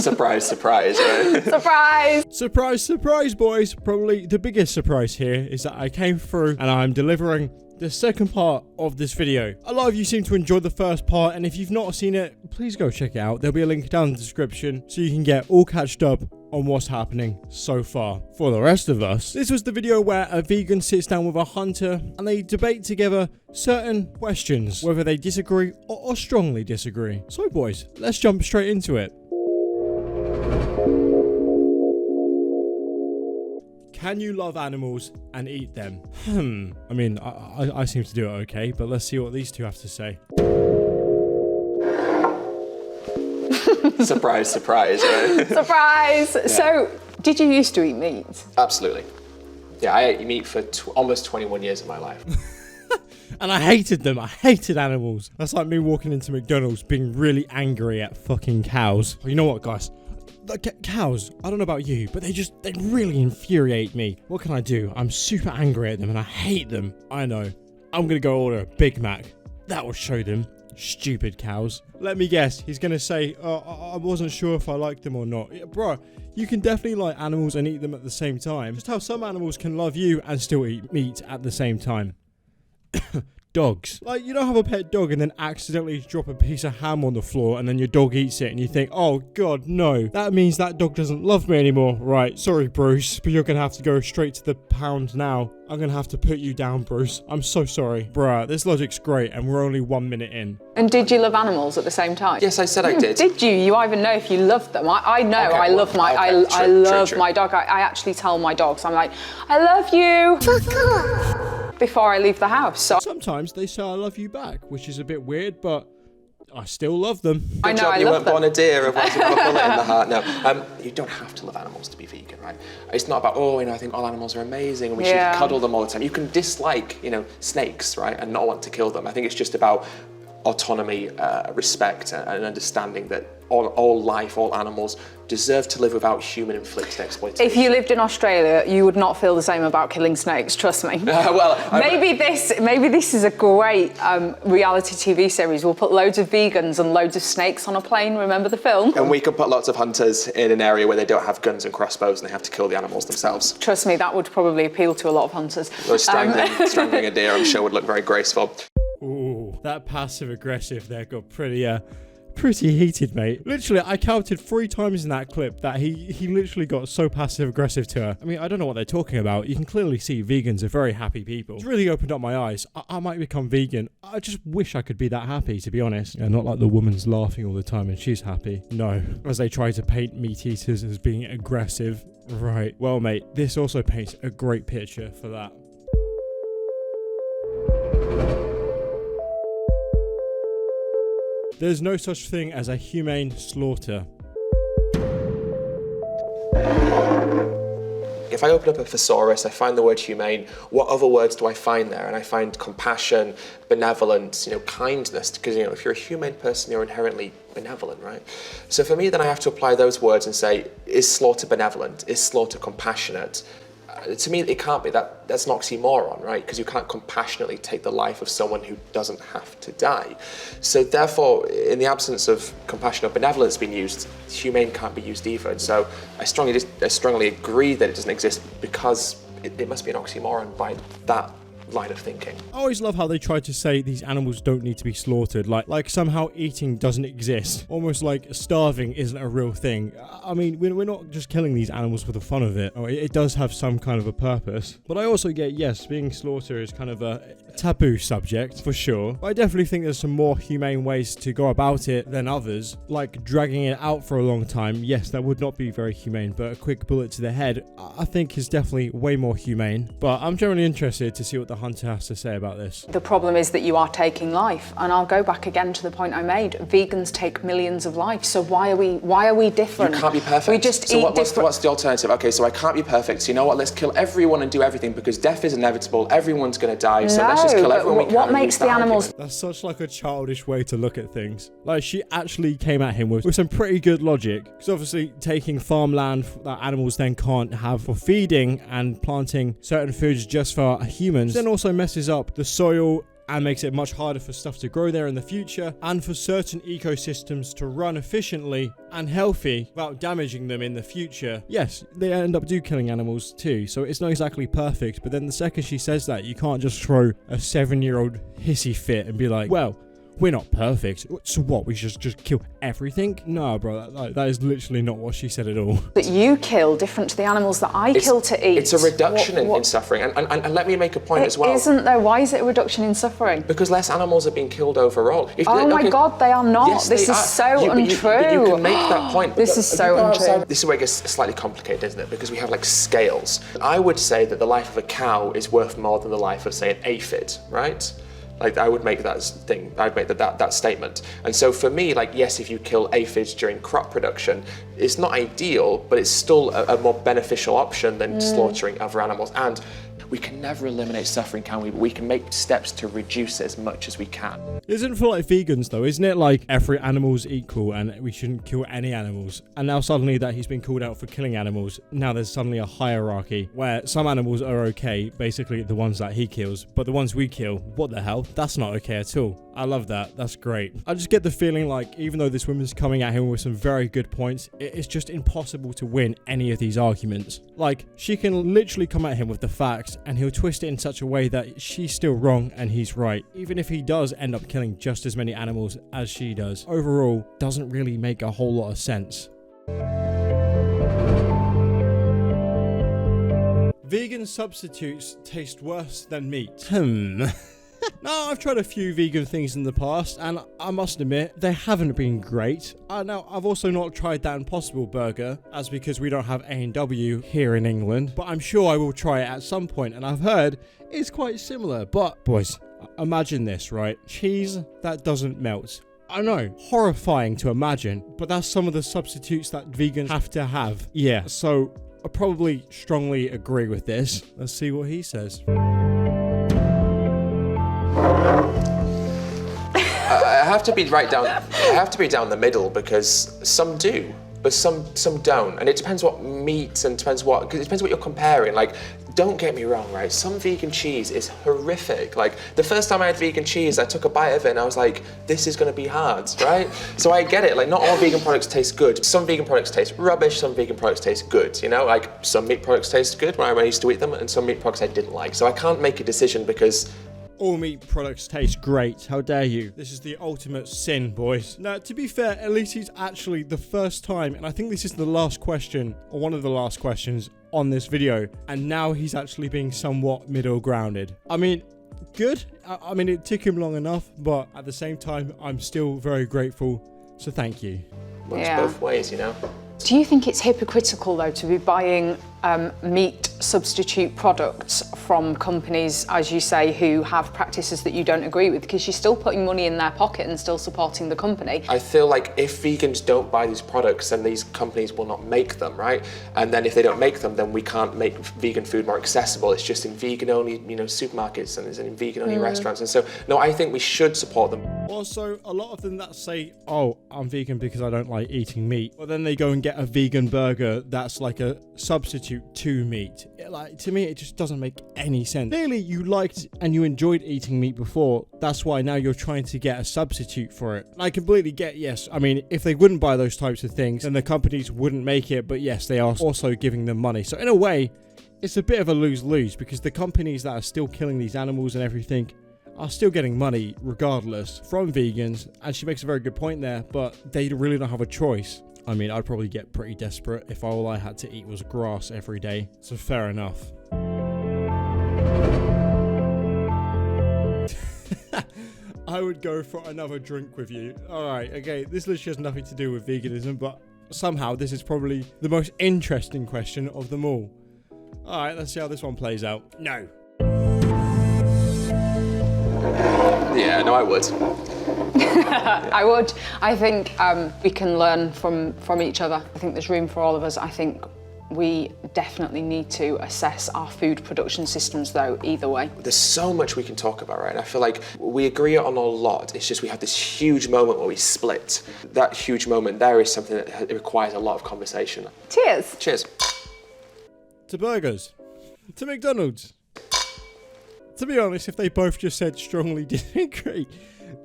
Surprise, surprise, right? Surprise! Surprise, surprise, boys. Probably the biggest surprise here is that I came through and I'm delivering the second part of this video. A lot of you seem to enjoy the first part, and if you've not seen it, please go check it out. There'll be a link down in the description so you can get all catched up on what's happening so far. For the rest of us, this was the video where a vegan sits down with a hunter and they debate together certain questions, whether they disagree or strongly disagree. So boys, let's jump straight into it. Can you love animals and eat them? I mean, I seem to do it okay, but let's see what these two have to say. Surprise, surprise, right? Surprise! Yeah. So, did you used to eat meat? Absolutely. Yeah, I ate meat for almost 21 years of my life. And I hated them. I hated animals. That's like me walking into McDonald's being really angry at fucking cows. You know what, guys? Cows, I don't know about you, but they really infuriate me. What can I do? I'm super angry at them and I hate them. I know. I'm gonna go order a Big Mac. That will show them. Stupid cows. Let me guess, he's gonna say, I wasn't sure if I liked them or not. Yeah, bro, you can definitely like animals and eat them at the same time. Just how some animals can love you and still eat meat at the same time. Dogs. Like, you don't have a pet dog and then accidentally drop a piece of ham on the floor and then your dog eats it and you think, oh god, no. That means that dog doesn't love me anymore. Right, sorry Bruce, but you're gonna have to go straight to the pound now. I'm gonna have to put you down, Bruce. I'm so sorry. Bruh, this logic's great and we're only 1 minute in. And did you love animals at the same time? Yes, I said I did. Did you? You even know if you loved them. I know. Okay, I well, love my. okay, I true, love true. my dog. I actually tell my dogs, I'm like, I love you. Fuck off. Before I leave the house. So Sometimes they say I love you back, which is a bit weird, but I still love them. I know. I You love weren't them. born a deer, otherwise you've got a bullet in the heart. No, you don't have to love animals to be vegan, right? It's not about, I think all animals are amazing and we should cuddle them all the time. You can dislike, snakes, right, and not want to kill them. I think it's just about autonomy, respect, and understanding that all life, all animals deserve to live without human-inflicted exploitation. If you lived in Australia, you would not feel the same about killing snakes. Trust me. Maybe this is a great reality TV series. We'll put loads of vegans and loads of snakes on a plane. Remember the film? And we could put lots of hunters in an area where they don't have guns and crossbows and they have to kill the animals themselves. Trust me, that would probably appeal to a lot of hunters. Or strangling a deer, I'm sure, would look very graceful. Ooh, that passive aggressive there got pretty heated, mate. Literally, I counted 3 times in that clip that he literally got so passive aggressive to her. I mean, I don't know what they're talking about. You can clearly see vegans are very happy people. It's really opened up my eyes. I might become vegan. I just wish I could be that happy, to be honest. Yeah, not like the woman's laughing all the time and she's happy. No, as they try to paint meat eaters as being aggressive. Right, well, mate, this also paints a great picture for that. There's no such thing as a humane slaughter. If I open up a thesaurus, I find the word humane, what other words do I find there? And I find compassion, benevolence, kindness, because, if you're a humane person, you're inherently benevolent, right? So for me, then I have to apply those words and say, is slaughter benevolent? Is slaughter compassionate? To me, it can't be. That's an oxymoron, right? Because you can't compassionately take the life of someone who doesn't have to die. So therefore, in the absence of compassion or benevolence being used, humane can't be used either. And so I strongly agree that it doesn't exist because it must be an oxymoron by that line of thinking. I always love how they try to say these animals don't need to be slaughtered, like somehow eating doesn't exist, almost like starving isn't a real thing. I mean, we're not just killing these animals for the fun of it. It does have some kind of a purpose. But I also get, yes, being slaughtered is kind of a taboo subject, for sure. But I definitely think there's some more humane ways to go about it than others, like dragging it out for a long time. Yes, that would not be very humane, but a quick bullet to the head, I think is definitely way more humane. But I'm generally interested to see what the hunter has to say about this. The problem is that you are taking life, and I'll go back again to the point I made. Vegans take millions of lives, so why are we different? You can't be perfect. We just so eat different. What's the alternative? Okay, so I can't be perfect. So you know what? Let's kill everyone and do everything because death is inevitable. Everyone's going to die. So let's just kill everyone we can. What makes the animals? That's such like a childish way to look at things. Like, she actually came at him with some pretty good logic. Because obviously taking farmland that animals then can't have for feeding and planting certain foods just for humans then also messes up the soil and makes it much harder for stuff to grow there in the future and for certain ecosystems to run efficiently and healthy without damaging them in the future. Yes, they end up killing animals too, so it's not exactly perfect, but then the second she says that, you can't just throw a 7-year-old hissy fit and be like, well, we're not perfect, so what, we should just kill everything? No, bro, that is literally not what she said at all. That you kill different to the animals that I kill to eat. It's a reduction in suffering, and let me make a point as well. Isn't there? Why is it a reduction in suffering? Because less animals are being killed overall. My God, they are not. Yes, this is so untrue. You can make that point. This is so untrue. This is where it gets slightly complicated, isn't it? Because we have like scales. I would say that the life of a cow is worth more than the life of, say, an aphid, right? Like, I would make that thing, I'd make that statement. And so for me, like, yes, if you kill aphids during crop production, it's not ideal, but it's still a more beneficial option than slaughtering other animals. And we can never eliminate suffering, can we? But we can make steps to reduce it as much as we can. Isn't for like vegans though, isn't it like every animal's equal and we shouldn't kill any animals? And now suddenly that he's been called out for killing animals, now there's suddenly a hierarchy where some animals are okay, basically the ones that he kills, but the ones we kill, what the hell? That's not okay at all. I love that. That's great. I just get the feeling like even though this woman's coming at him with some very good points, it's just impossible to win any of these arguments. Like, she can literally come at him with the facts and he'll twist it in such a way that she's still wrong and he's right. Even if he does end up killing just as many animals as she does, overall, doesn't really make a whole lot of sense. Vegan substitutes taste worse than meat. Now, I've tried a few vegan things in the past, and I must admit, they haven't been great. Now, I've also not tried that Impossible Burger, as because we don't have A&W here in England, but I'm sure I will try it at some point, and I've heard it's quite similar. But, boys, imagine this, right? Cheese that doesn't melt. I know, horrifying to imagine, but that's some of the substitutes that vegans have to have. Yeah, so I probably strongly agree with this. Let's see what he says. I have to be down the middle, because some do, but some don't, and it depends what meat and because it depends what you're comparing. Like, don't get me wrong, right? Some vegan cheese is horrific. Like, the first time I had vegan cheese, I took a bite of it and I was like, this is gonna be hard, right? So I get it, like, not all vegan products taste good. Some vegan products taste rubbish, some vegan products taste good, you know? Like, some meat products taste good when I used to eat them, and some meat products I didn't like. So I can't make a decision because all meat products taste great. How dare you? This is the ultimate sin, boys. Now, to be fair, at least he's actually the first time, and I think this is the last question, or one of the last questions on this video, and now he's actually being somewhat middle grounded. I mean, good. I mean, it took him long enough, but at the same time, I'm still very grateful, so thank you. Works both ways, you know? Do you think it's hypocritical, though, to be buying meat substitute products from companies, as you say, who have practices that you don't agree with, because you're still putting money in their pocket and still supporting the company? I feel like if vegans don't buy these products, then these companies will not make them, right? And then if they don't make them, then we can't make vegan food more accessible. It's just in vegan-only, supermarkets, and it's in vegan-only restaurants. And so, no, I think we should support them. Also, a lot of them that say, oh, I'm vegan because I don't like eating meat, but then they go and get a vegan burger that's like a substitute to meat. To me, it just doesn't make any sense. Clearly, you liked and you enjoyed eating meat before. That's why now you're trying to get a substitute for it. I completely get, yes, I mean, if they wouldn't buy those types of things, then the companies wouldn't make it, but yes, they are also giving them money. So in a way, it's a bit of a lose-lose, because the companies that are still killing these animals and everything are still getting money regardless from vegans, and she makes a very good point there, but they really don't have a choice. I mean, I'd probably get pretty desperate if all I had to eat was grass every day, so fair enough. I would go for another drink with you. Alright, okay, this literally has nothing to do with veganism, but somehow this is probably the most interesting question of them all. Alright, let's see how this one plays out. No. Yeah, no, I would. I would. I think we can learn from each other. I think there's room for all of us. I think we definitely need to assess our food production systems, though, either way. There's so much we can talk about, right? And I feel like we agree on a lot. It's just we have this huge moment where we split. That huge moment there is something that requires a lot of conversation. Cheers. Cheers. To burgers. To McDonald's. To be honest, if they both just said strongly disagree,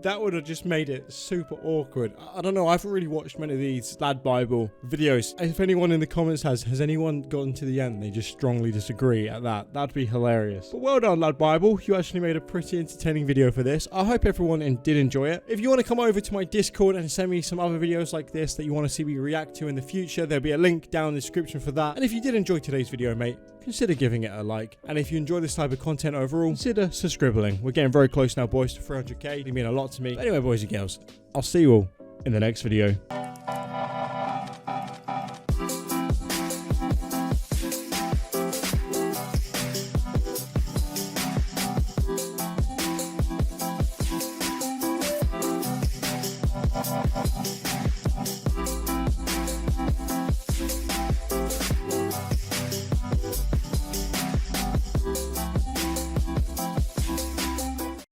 that would have just made it super awkward. I don't know, I haven't really watched many of these Lad Bible videos. If anyone in the comments has anyone gotten to the end and they just strongly disagree at that, that'd be hilarious. But well done, Lad Bible, you actually made a pretty entertaining video for this. I hope everyone did enjoy it. If you want to come over to my Discord and send me some other videos like this that you want to see me react to in the future, there'll be a link down in the description for that. And if you did enjoy today's video, mate, consider giving it a like. And if you enjoy this type of content overall, consider subscribing. We're getting very close now, boys, to 300k. They mean a lot to me. But anyway, boys and girls, I'll see you all in the next video.